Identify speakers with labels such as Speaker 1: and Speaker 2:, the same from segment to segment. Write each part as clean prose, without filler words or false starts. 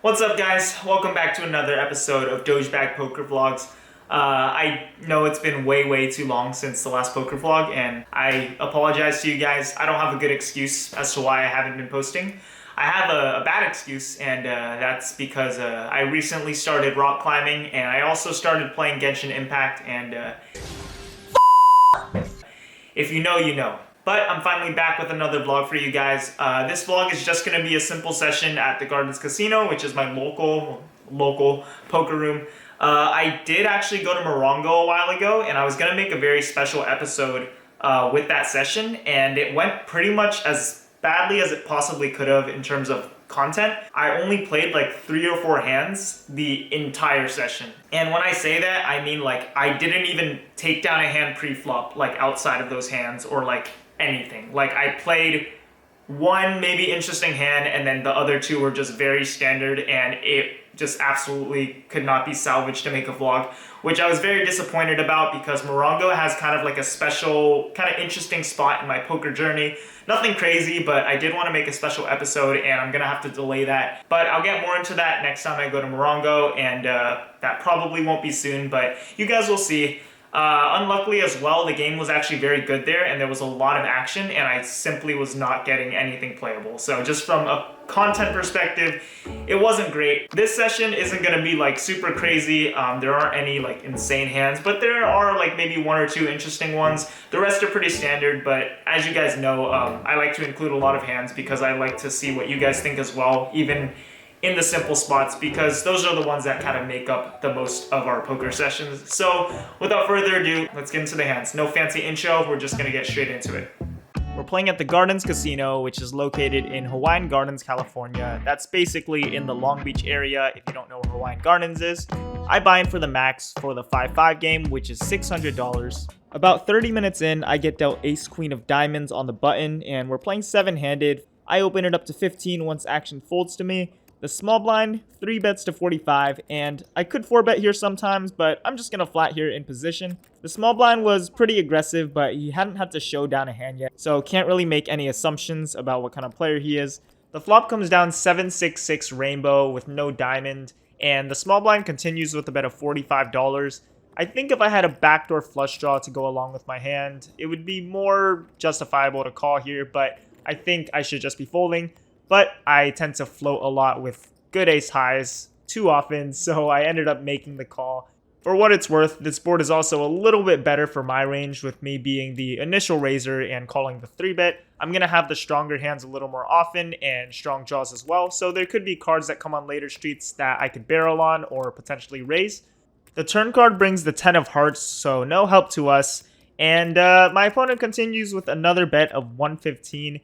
Speaker 1: What's up, guys? Welcome back to another episode of Dogebag Poker Vlogs. I know it's been way too long since the last poker vlog, and I apologize to you guys. I don't have a good excuse as to why I haven't been posting. I have a bad excuse, and that's because I recently started rock climbing, and I also started playing Genshin Impact, and if you know, you know. But I'm finally back with another vlog for you guys. This vlog is just going to be a simple session at the Gardens Casino, which is my local poker room. I did actually go to Morongo a while ago, and I was going to make a very special episode with that session, and it went pretty much as badly as it possibly could have in terms of content. I only played like 3 or 4 hands the entire session. And when I say that, I mean like I didn't even take down a hand pre-flop like outside of those hands or like anything. Like I played one maybe interesting hand, and then the other 2 were just very standard, and it just absolutely could not be salvaged to make a vlog, which I was very disappointed about because Morongo has kind of like a special, kind of interesting spot in my poker journey. Nothing crazy, but I did want to make a special episode, and I'm gonna have to delay that. But I'll get more into that next time I go to Morongo, and that probably won't be soon, but you guys will see. Unluckily as well, the game was actually very good there, and there was a lot of action, and I simply was not getting anything playable. So just from a content perspective, it wasn't great. This session isn't going to be like super crazy. There aren't any like insane hands, but there are like maybe 1 or 2 interesting ones. The rest are pretty standard, but as you guys know, I like to include a lot of hands because I like to see what you guys think as well, even in the simple spots, because those are the ones that kind of make up the most of our poker sessions. So without further ado, let's get into the hands. No fancy intro, we're just gonna get straight into it. We're playing at the Gardens Casino, which is located in Hawaiian Gardens, California. That's basically in the Long Beach area, if you don't know where Hawaiian Gardens is. I buy in for the max for the 5-5 game, which is $600. About 30 minutes in, I get dealt ace queen of diamonds on the button, and we're playing 7-handed. I open it up to 15 once action folds to me. The small blind, 3 bets to 45, and I could 4-bet here sometimes, but I'm just gonna flat here in position. The small blind was pretty aggressive, but he hadn't had to show down a hand yet, so can't really make any assumptions about what kind of player he is. The flop comes down 7-6-6 rainbow with no diamond, and the small blind continues with a bet of $45. I think if I had a backdoor flush draw to go along with my hand, it would be more justifiable to call here, but I think I should just be folding. But I tend to float a lot with good ace highs too often, so I ended up making the call. For what it's worth, this board is also a little bit better for my range, with me being the initial raiser and calling the 3-bet. I'm going to have the stronger hands a little more often and strong draws as well, so there could be cards that come on later streets that I could barrel on or potentially raise. The turn card brings the 10 of hearts, so no help to us, and my opponent continues with another bet of 115.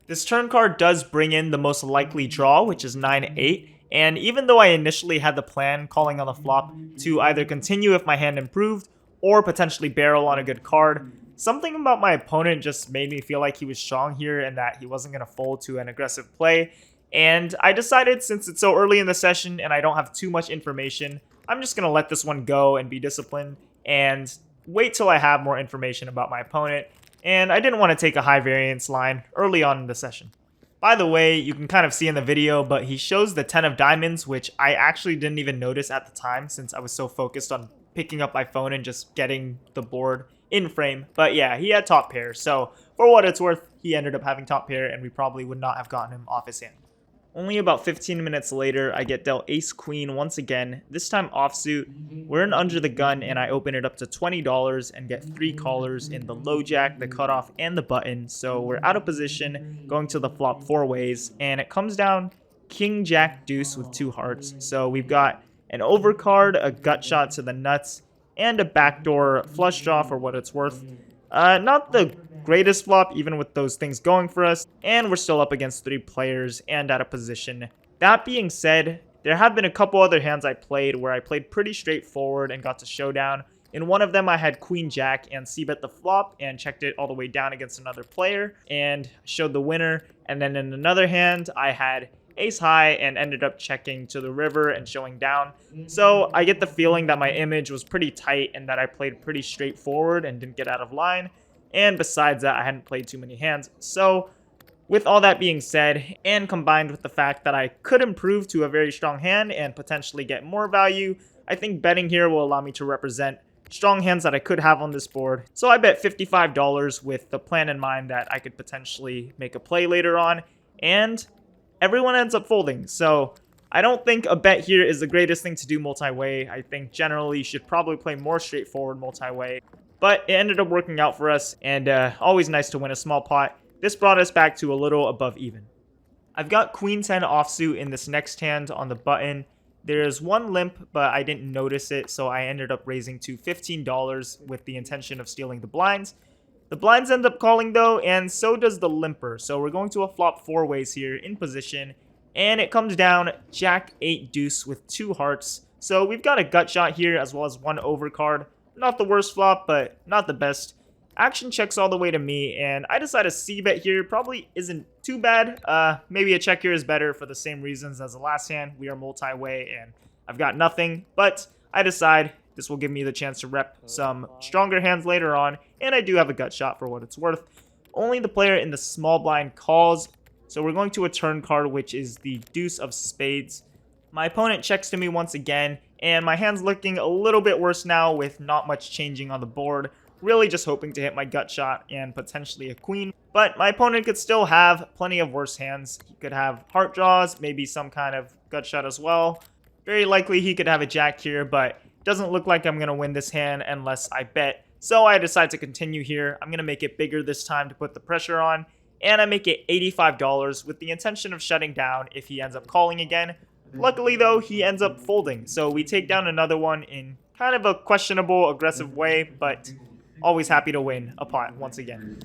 Speaker 1: This turn card does bring in the most likely draw, which is 9-8, and even though I initially had the plan calling on the flop to either continue if my hand improved or potentially barrel on a good card, something about my opponent just made me feel like he was strong here and that he wasn't going to fold to an aggressive play. And I decided, since it's so early in the session and I don't have too much information, I'm just going to let this one go and be disciplined and wait till I have more information about my opponent. And I didn't want to take a high variance line early on in the session. By the way, you can kind of see in the video, but he shows the 10 of diamonds, which I actually didn't even notice at the time since I was so focused on picking up my phone and just getting the board in frame. But yeah, he had top pair, so for what it's worth, he ended up having top pair, and we probably would not have gotten him off his hand. Only about 15 minutes later, I get dealt ace queen once again, this time offsuit. We're in under the gun, and I open it up to $20 and get 3 callers in the low jack, the cutoff, and the button. So we're out of position, going to the flop 4 ways, and it comes down king jack deuce with 2 hearts. So we've got an overcard, a gut shot to the nuts, and a backdoor flush draw for what it's worth. Not the greatest flop, even with those things going for us, and we're still up against 3 players and out of position. That being said, there have been a couple other hands I played where I played pretty straightforward and got to showdown. In one of them, I had queen jack and c-bet the flop and checked it all the way down against another player and showed the winner. And then in another hand, I had ace high and ended up checking to the river and showing down. So I get the feeling that my image was pretty tight and that I played pretty straightforward and didn't get out of line. And besides that, I hadn't played too many hands. So With all that being said, and combined with the fact that I could improve to a very strong hand and potentially get more value, I think betting here will allow me to represent strong hands that I could have on this board. So I bet $55 with the plan in mind that I could potentially make a play later on, and everyone ends up folding. So I don't think a bet here is the greatest thing to do multi-way. I think generally you should probably play more straightforward multi-way, but it ended up working out for us, and always nice to win a small pot. This brought us back to a little above even. I've got Queen 10 offsuit in this next hand on the button. There's one limp, but I didn't notice it, so I ended up raising to $15 with the intention of stealing the blinds. The blinds end up calling though, and so does the limper. So we're going to a flop 4 ways here in position, and it comes down Jack 8 deuce with 2 hearts. So we've got a gut shot here as well as 1 overcard. Not the worst flop, but not the best. Action checks all the way to me, and I decide a c-bet here probably isn't too bad. Maybe a check here is better for the same reasons as the last hand. We are multi-way, and I've got nothing, but I decide this will give me the chance to rep some stronger hands later on, and I do have a gut shot for what it's worth. Only the player in the small blind calls, so we're going to a turn card, which is the deuce of spades. My opponent checks to me once again, and my hand's looking a little bit worse now with not much changing on the board. Really just hoping to hit my gut shot and potentially a queen. But my opponent could still have plenty of worse hands. He could have heart draws, maybe some kind of gut shot as well. Very likely he could have a jack here, but it doesn't look like I'm going to win this hand unless I bet. So I decide to continue here. I'm going to make it bigger this time to put the pressure on. And I make it $85 with the intention of shutting down if he ends up calling again. Luckily though, he ends up folding. So we take down another one in kind of a questionable, aggressive way, but always happy to win a pot once again.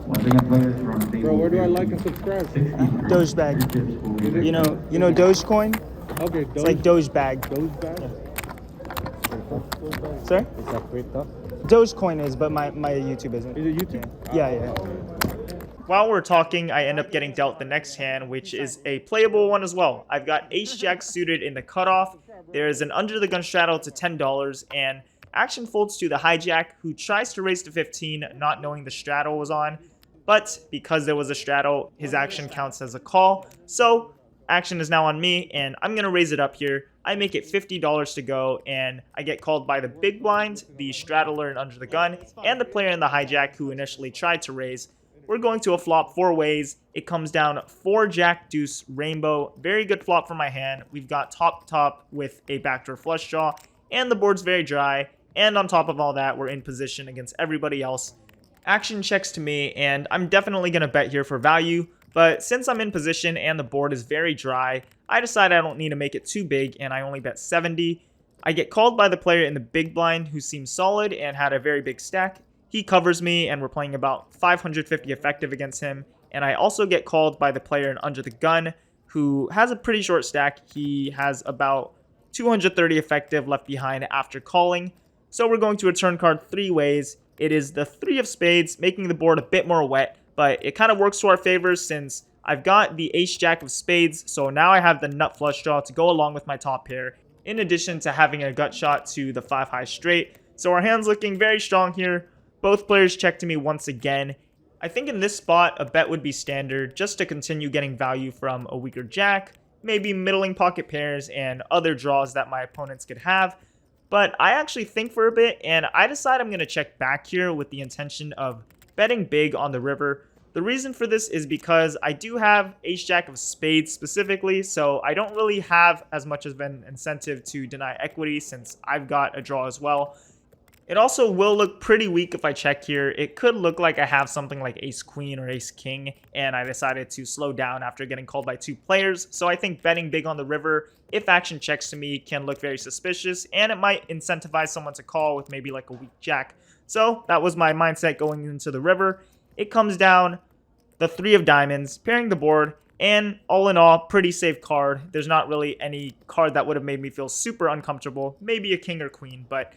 Speaker 2: Bro, where do I like and subscribe?
Speaker 1: Dogebag. You know Dogecoin?
Speaker 2: Okay,
Speaker 1: It's like Dogebag.
Speaker 2: Dogebag?
Speaker 1: Yeah. Sorry?
Speaker 2: Is that crypto?
Speaker 1: Dogecoin is, but my YouTube isn't.
Speaker 2: Is it YouTube?
Speaker 1: Yeah. While we're talking, I end up getting dealt the next hand, which is a playable one as well. I've got ace-jack suited in the cutoff. There is an under the gun straddle to $10, and action folds to the hijack, who tries to raise to 15, not knowing the straddle was on. But because there was a straddle, his action counts as a call. So action is now on me, and I'm going to raise it up here. I make it $50 to go, and I get called by the big blind, the straddler and under the gun, and the player in the hijack who initially tried to raise. We're going to a flop 4 ways. It comes down 4 jack deuce rainbow. Very good flop for my hand. We've got top with a backdoor flush draw, and the board's very dry. And on top of all that, we're in position against everybody else. Action checks to me, and I'm definitely going to bet here for value. But since I'm in position and the board is very dry, I decide I don't need to make it too big, and I only bet 70. I get called by the player in the big blind who seems solid and had a very big stack. He covers me, and we're playing about 550 effective against him. And I also get called by the player in under the gun, who has a pretty short stack. He has about 230 effective left behind after calling. So we're going to a turn card 3 ways. It is the 3 of spades, making the board a bit more wet, but it kind of works to our favor since I've got the ace-jack of spades, so now I have the nut flush draw to go along with my top pair, in addition to having a gut shot to the 5 high straight. So our hand's looking very strong here. Both players check to me once again. I think in this spot, a bet would be standard just to continue getting value from a weaker jack, maybe middling pocket pairs, and other draws that my opponents could have. But I actually think for a bit, and I decide I'm going to check back here with the intention of betting big on the river. The reason for this is because I do have ace-jack of spades specifically, so I don't really have as much of an incentive to deny equity since I've got a draw as well. It also will look pretty weak if I check here. It could look like I have something like ace-queen or ace-king, and I decided to slow down after getting called by 2 players. So I think betting big on the river, if action checks to me, can look very suspicious, and it might incentivize someone to call with maybe like a weak jack. So that was my mindset going into the river. It comes down the 3 of diamonds, pairing the board, and all in all, pretty safe card. There's not really any card that would have made me feel super uncomfortable. Maybe a king or queen, but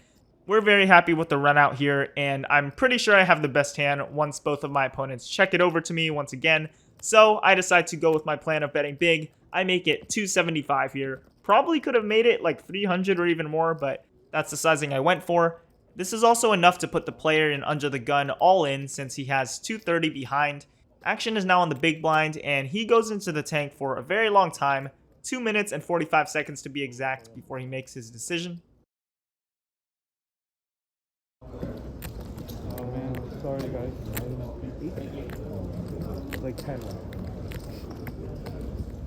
Speaker 1: we're very happy with the run out here, and I'm pretty sure I have the best hand once both of my opponents check it over to me once again. So I decide to go with my plan of betting big. I make it 275 here. Probably could have made it like 300 or even more, but that's the sizing I went for. This is also enough to put the player in under the gun all in since he has 230 behind. Action is now on the big blind and he goes into the tank for a very long time, 2 minutes and 45 seconds to be exact, before he makes his decision.
Speaker 2: Oh man, sorry guys. Like 10.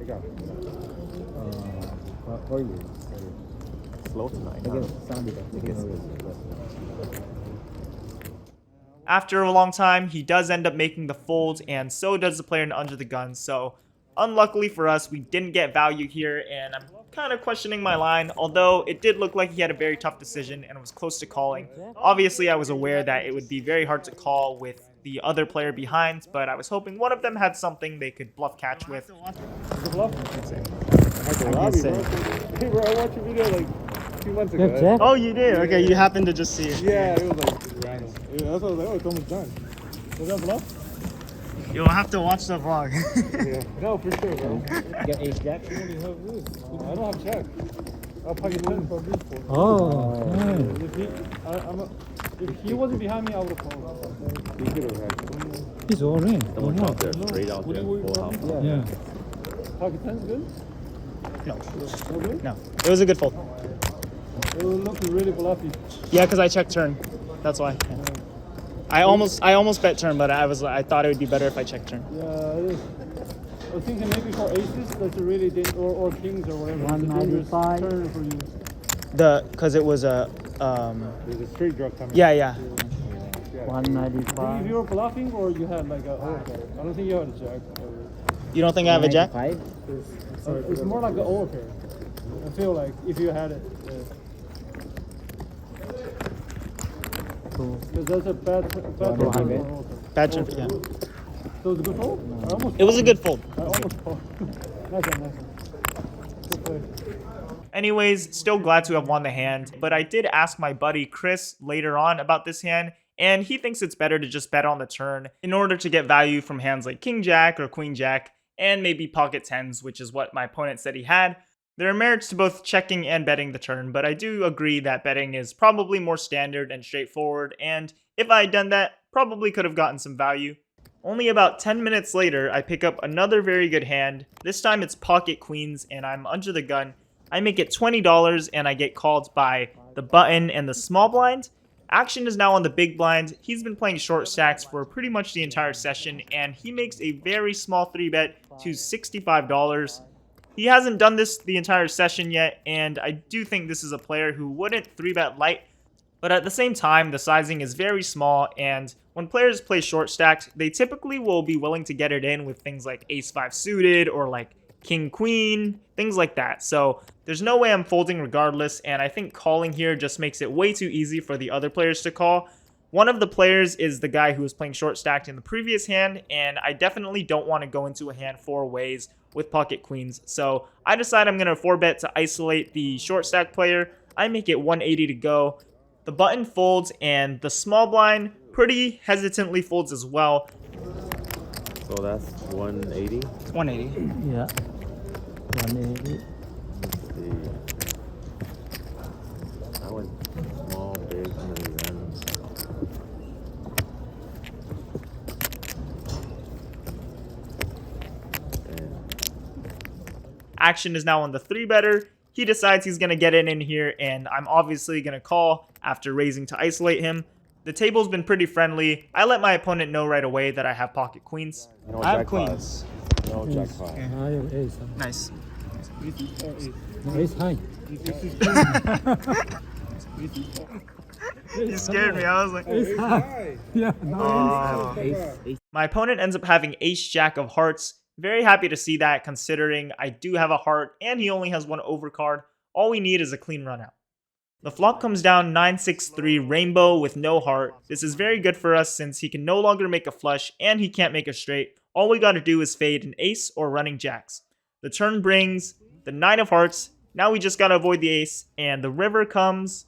Speaker 2: I got it. How are you?
Speaker 3: Slow tonight.
Speaker 1: After a long time, he does end up making the fold, and so does the player in under the gun. So, unluckily for us, we didn't get value here, and I'm kind of questioning my line, although it did look like he had a very tough decision and was close to calling. Obviously, I was aware that it would be very hard to call with the other player behind, but I was hoping one of them had something they could bluff catch with.
Speaker 2: Is it bluff? I can say. Hey bro, I watched your video like 2 months ago.
Speaker 1: Oh, you did? Okay, you happened to just see it.
Speaker 2: Yeah, it was like random. Yeah, that's what I was like, oh, it's almost done. Was that bluff?
Speaker 1: You'll have to watch the vlog.
Speaker 2: Yeah. No, for sure, bro.
Speaker 3: You got ace jack?
Speaker 2: I don't have check. I'll pocket 10 for this one.
Speaker 4: Oh, nice.
Speaker 2: If he wasn't behind me, I would have called. He could have had.
Speaker 4: He's all in.
Speaker 3: Someone out there, straight out there, full house.
Speaker 4: Yeah.
Speaker 2: Pocket 10 is good?
Speaker 1: No.
Speaker 2: No good?
Speaker 1: No. It was a good fold.
Speaker 2: It was looking really bluffy.
Speaker 1: Yeah, because I checked turn. That's why. Yeah. I almost bet turn, but I thought it would be better if I checked turn.
Speaker 2: Yeah, it is. I was thinking maybe for aces, that's a really or kings or whatever.
Speaker 4: 195.
Speaker 2: Turn for you.
Speaker 1: Because it was a
Speaker 2: There's a straight draw coming.
Speaker 1: yeah.
Speaker 4: 195.
Speaker 2: If you were bluffing or you had like a overpair. I don't think you had a jack.
Speaker 1: You don't think I have a jack?
Speaker 2: It's more like an overpair. I feel like if you had it. Because that's a bad turn.
Speaker 1: Bad turn. Yeah.
Speaker 2: So it was a good fold?
Speaker 1: It was a good fold.
Speaker 2: I almost called. Nice one. Good play.
Speaker 1: Anyways, still glad to have won the hand, but I did ask my buddy Chris later on about this hand, and he thinks it's better to just bet on the turn in order to get value from hands like King Jack or Queen Jack, and maybe pocket tens, which is what my opponent said he had. There are merits to both checking and betting the turn, but I do agree that betting is probably more standard and straightforward, and if I had done that, probably could have gotten some value. Only about 10 minutes later, I pick up another very good hand. This time it's pocket queens, and I'm under the gun. I make it $20, and I get called by the button and the small blind. Action is now on the big blind. He's been playing short stacks for pretty much the entire session, and he makes a very small 3-bet to $65. He hasn't done this the entire session yet, and I do think this is a player who wouldn't 3-bet light, but at the same time, the sizing is very small, and when players play short stacks, they typically will be willing to get it in with things like ace-5 suited or like king-queen, things like that. So there's no way I'm folding regardless, and I think calling here just makes it way too easy for the other players to call. One of the players is the guy who was playing short stacked in the previous hand, and I definitely don't want to go into a hand 4 ways with pocket queens. So I decide I'm going to 4-bet to isolate the short stack player. I make it 180 to go. The button folds, and the small blind pretty hesitantly folds as well.
Speaker 3: So that's 180.
Speaker 1: It's 180.
Speaker 4: Yeah. 180.
Speaker 3: I went small, big, and then random.
Speaker 1: Action is now on the 3-better. He decides he's going to get it in here, and I'm obviously going to call after raising to isolate him. The table's been pretty friendly. I let my opponent know right away that I have pocket queens.
Speaker 3: No
Speaker 1: I have
Speaker 3: jack
Speaker 1: queens.
Speaker 3: five. No jack five.
Speaker 4: I have ace.
Speaker 1: Nice.
Speaker 4: No, ace high.
Speaker 1: You scared me. I was like,
Speaker 4: Ace high. Yeah. No,
Speaker 3: Ace.
Speaker 1: my opponent ends up having ace-jack of hearts. Very happy to see that, considering I do have a heart and he only has 1 overcard. All we need is a clean runout. The flop comes down 9-6-3 rainbow with no heart. This is very good for us since he can no longer make a flush and he can't make a straight. All we gotta do is fade an ace or running jacks. The turn brings the 9 of hearts. Now we just gotta avoid the ace, and the river comes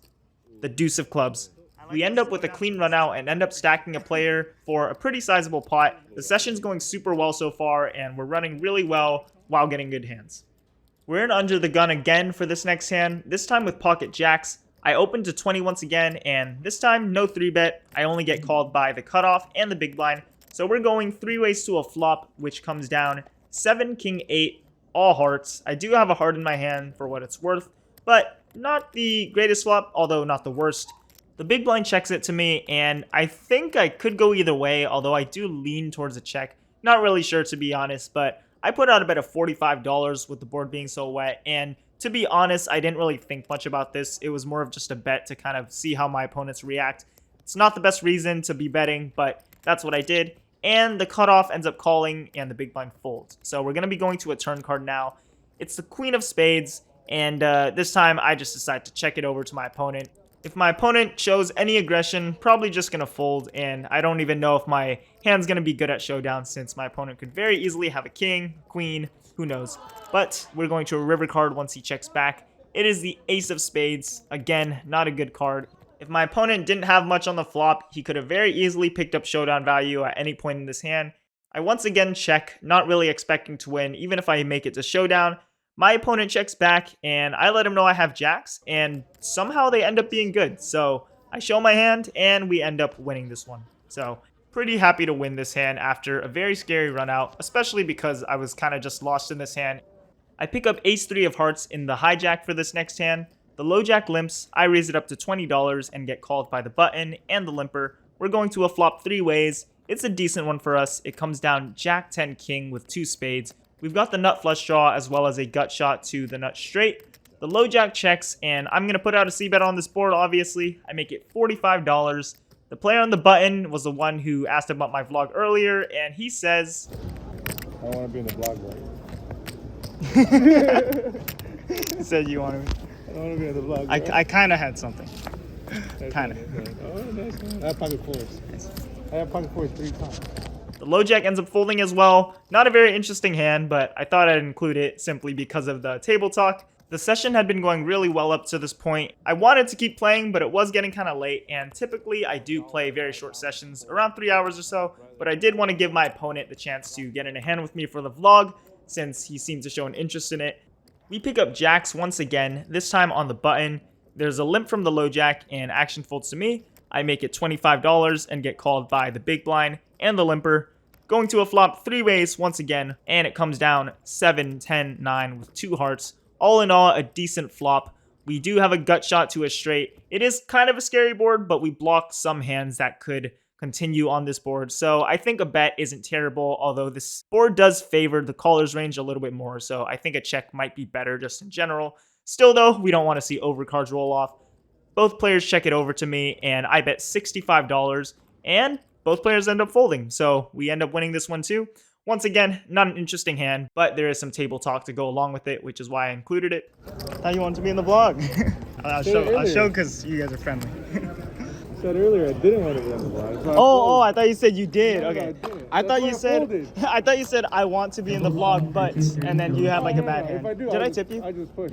Speaker 1: the deuce of clubs. We end up with a clean run out and end up stacking a player for a pretty sizable pot. The session's going super well so far, and we're running really well while getting good hands. We're in under the gun again for this next hand, this time with pocket jacks. I opened to 20 once again, and this time, no 3-bet. I only get called by the cutoff and the big blind. So we're going 3 ways to a flop, which comes down 7, king, 8, all hearts. I do have a heart in my hand for what it's worth, but not the greatest flop, although not the worst. The big blind checks it to me, and I think I could go either way, although I do lean towards a check. Not really sure, to be honest, but I put out a bet of $45 with the board being so wet, and to be honest, I didn't really think much about this. It was more of just a bet to kind of see how my opponents react. It's not the best reason to be betting, but that's what I did. And the cutoff ends up calling, and the big blind folds. So we're going to be going to a turn card now. It's the queen of spades, and this time I just decide to check it over to my opponent. If my opponent shows any aggression, probably just going to fold, and I don't even know if my hand's going to be good at showdown since my opponent could very easily have a king, queen, who knows. But we're going to a river card once he checks back. It is the ace of spades. Again, not a good card. If my opponent didn't have much on the flop, he could have very easily picked up showdown value at any point in this hand. I once again check, not really expecting to win, even if I make it to showdown. My opponent checks back, and I let him know I have jacks, and somehow they end up being good. So I show my hand, and we end up winning this one. So pretty happy to win this hand after a very scary run out, especially because I was kind of just lost in this hand. I pick up ace-3 of hearts in the hijack for this next hand. The low jack limps, I raise it up to $20 and get called by the button and the limper. We're going to a flop 3 ways. It's a decent one for us. It comes down jack 10 king with 2 spades. We've got the nut flush draw as well as a gut shot to the nut straight. The low jack checks, and I'm going to put out a c-bet on this board, obviously. I make it $45. The player on the button was the one who asked about my vlog earlier, and he says,
Speaker 2: I want to be in the vlog, right?
Speaker 1: He said you wanted me.
Speaker 2: I don't want to be in the vlog. Right?
Speaker 1: I kind of had something. Kind of.
Speaker 2: Oh, that's nice. I have pocket fours. I have pocket fours 3 times.
Speaker 1: The low jack ends up folding as well. Not a very interesting hand, but I thought I'd include it simply because of the table talk. The session had been going really well up to this point. I wanted to keep playing, but it was getting kind of late, and typically I do play very short sessions, around 3 hours or so, but I did want to give my opponent the chance to get in a hand with me for the vlog, since he seemed to show an interest in it. We pick up jacks once again, this time on the button. There's a limp from the low jack, and action folds to me. I make it $25 and get called by the big blind and the limper. Going to a flop 3 ways once again, and it comes down 7, 10, 9 with 2 hearts. All in all, a decent flop. We do have a gut shot to a straight. It is kind of a scary board, but we block some hands that could continue on this board. So I think a bet isn't terrible, although this board does favor the caller's range a little bit more. So I think a check might be better just in general. Still though, we don't want to see overcards roll off. Both players check it over to me, and I bet $65, and both players end up folding. So we end up winning this one too. Once again, not an interesting hand, but there is some table talk to go along with it, which is why I included it. Thought you wanted to be in the vlog. I'll show because you guys are friendly.
Speaker 2: I said earlier I didn't want to be on the vlog.
Speaker 1: Oh, I thought you said you did.
Speaker 2: No,
Speaker 1: Okay.
Speaker 2: I
Speaker 1: thought you
Speaker 2: That's why I
Speaker 1: said
Speaker 2: folded.
Speaker 1: I thought you said I want to be in the vlog, but and then you had like a bad hand.
Speaker 2: If I do,
Speaker 1: Did I tip you?
Speaker 2: I just put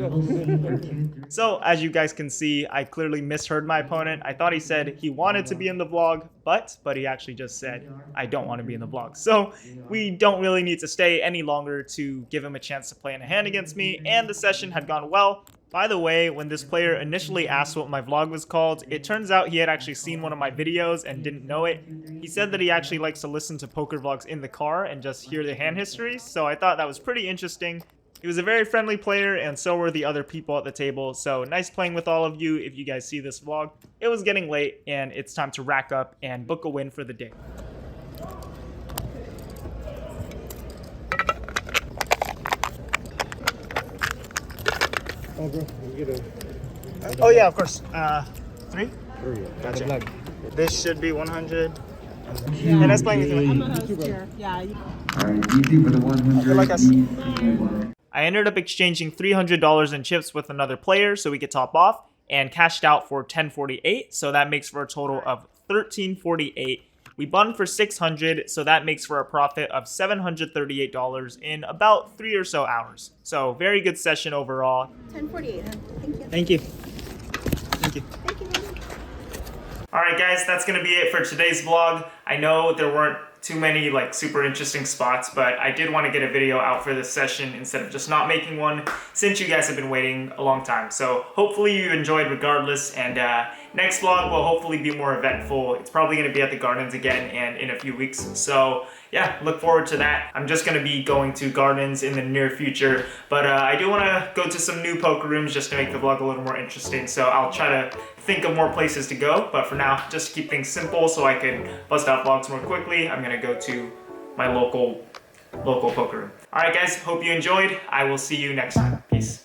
Speaker 1: So as you guys can see, I clearly misheard my opponent. I thought he said he wanted to be in the vlog, but he actually just said I don't want to be in the vlog. So we don't really need to stay any longer to give him a chance to play in a hand against me, and the session had gone well. By the way, when this player initially asked what my vlog was called, it turns out he had actually seen one of my videos and didn't know it. He said that he actually likes to listen to poker vlogs in the car and just hear the hand history, so I thought that was pretty interesting. He was a very friendly player, and so were the other people at the table, so nice playing with all of you if you guys see this vlog. It was getting late, and it's time to rack up and book a win for the day.
Speaker 2: Oh, bro, you get a...
Speaker 1: Oh yeah, of course. 3?
Speaker 2: 3.
Speaker 1: Gotcha. This should be 100. And that's playing with you.
Speaker 5: I'm a host here. Yeah.
Speaker 6: Alright, easy for the 100.
Speaker 1: Like I ended up exchanging $300 in chips with another player so we could top off, and cashed out for $10.48, so that makes for a total of $13.48. We buttoned for $600, so that makes for a profit of $738 in about 3 or so hours. So very good session overall.
Speaker 5: 10:48. Thank you.
Speaker 1: Thank you.
Speaker 5: Thank you.
Speaker 1: Alright guys, that's going to be it for today's vlog. I know there weren't too many like super interesting spots, but I did want to get a video out for this session instead of just not making one, since you guys have been waiting a long time. So hopefully you enjoyed regardless, and next vlog will hopefully be more eventful. It's probably going to be at the Gardens again and in a few weeks. So yeah, look forward to that. I'm just going to be going to Gardens in the near future, but I do want to go to some new poker rooms just to make the vlog a little more interesting. So I'll try to think of more places to go, but for now, just to keep things simple so I can bust out vlogs more quickly, I'm gonna go to my local poker room. All right, guys, hope you enjoyed. I will see you next time. Peace.